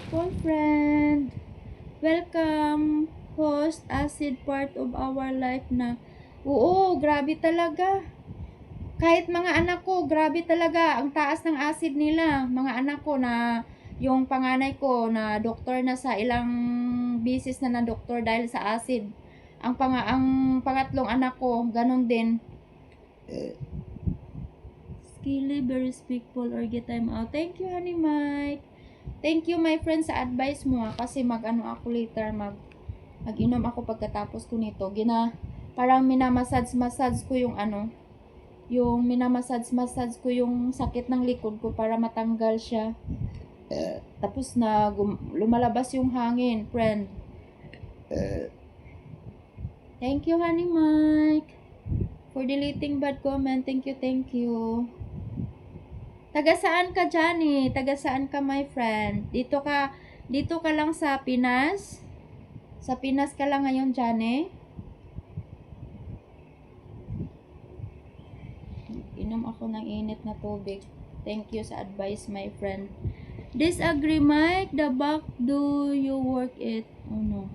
Call friend. Welcome, host, acid part of our life na. Oo, grabe talaga. Kahit mga anak ko, grabe talaga. Ang taas ng acid nila. Mga anak ko na, yung panganay ko na doktor na sa ilang bisis na doktor dahil sa acid. Ang pangatlong anak ko, ganun din. Skilly, very respectful, or get time out. Thank you, honey Mike. Thank you, my friend, sa advice mo kasi mag-ano ako later, mag-inom ako pagkatapos ko nito. Parang minamassage ko yung yung minamassage ko yung sakit ng likod ko para matanggal siya. Tapos lumalabas yung hangin, friend. Thank you, honey Mike, for deleting bad comment. Thank you. Taga saan ka, Johnny? Taga saan ka, my friend? Dito ka lang sa Pinas? Sa Pinas ka lang ngayon, Johnny? Inom ako ng init na tubig. Thank you sa advice, my friend. Disagree, Mike? The back, do you work it? Oh, no.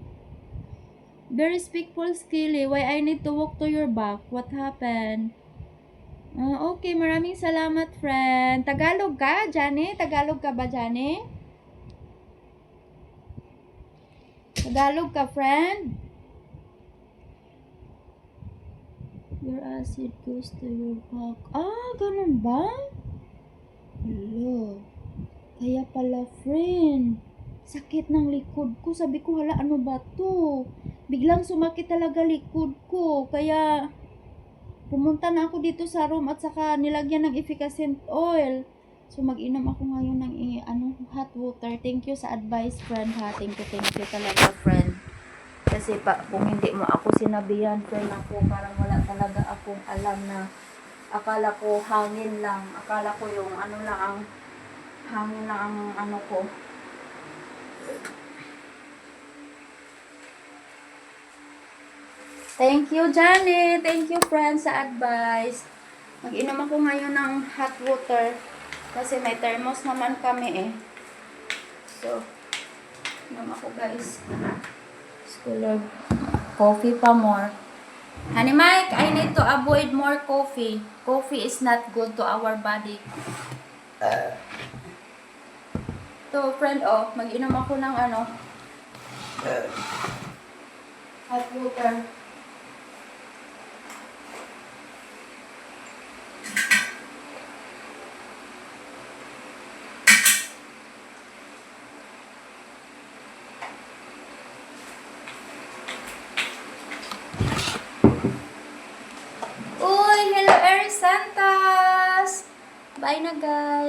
Very respectful, Skilly. Why I need to walk to your back? What happened? Okay, maraming salamat, friend. Tagalog ka, Johnny? Tagalog ka ba, Johnny? Tagalog ka, friend? Your acid goes to your back. Ganun ba? Hello. Kaya pala, friend. Sakit ng likod ko. Sabi ko, hala, ano ba to? Biglang sumakit talaga likod ko. Kaya pumunta na ako dito sa room at saka nilagyan ng efficacent oil. So mag-inom ako ngayon ng hot water. Thank you sa advice, friend, ha. Thank you talaga, friend. Kasi kung hindi mo ako sinabihan, friend, ako parang wala talaga akong alam na akala ko hangin lang. Akala ko yung hangin lang ang ko. Thank you, Johnny. Thank you, friends, sa advice. Mag-inom ako ngayon ng hot water. Kasi may thermos naman kami eh. So, inom ako, guys. School coffee pa more. Honey Mike, I need to avoid more coffee. Coffee is not good to our body. So, friend, mag-inom ako ng hot water. Uy, hello, Eric Santos! Bye na, guys!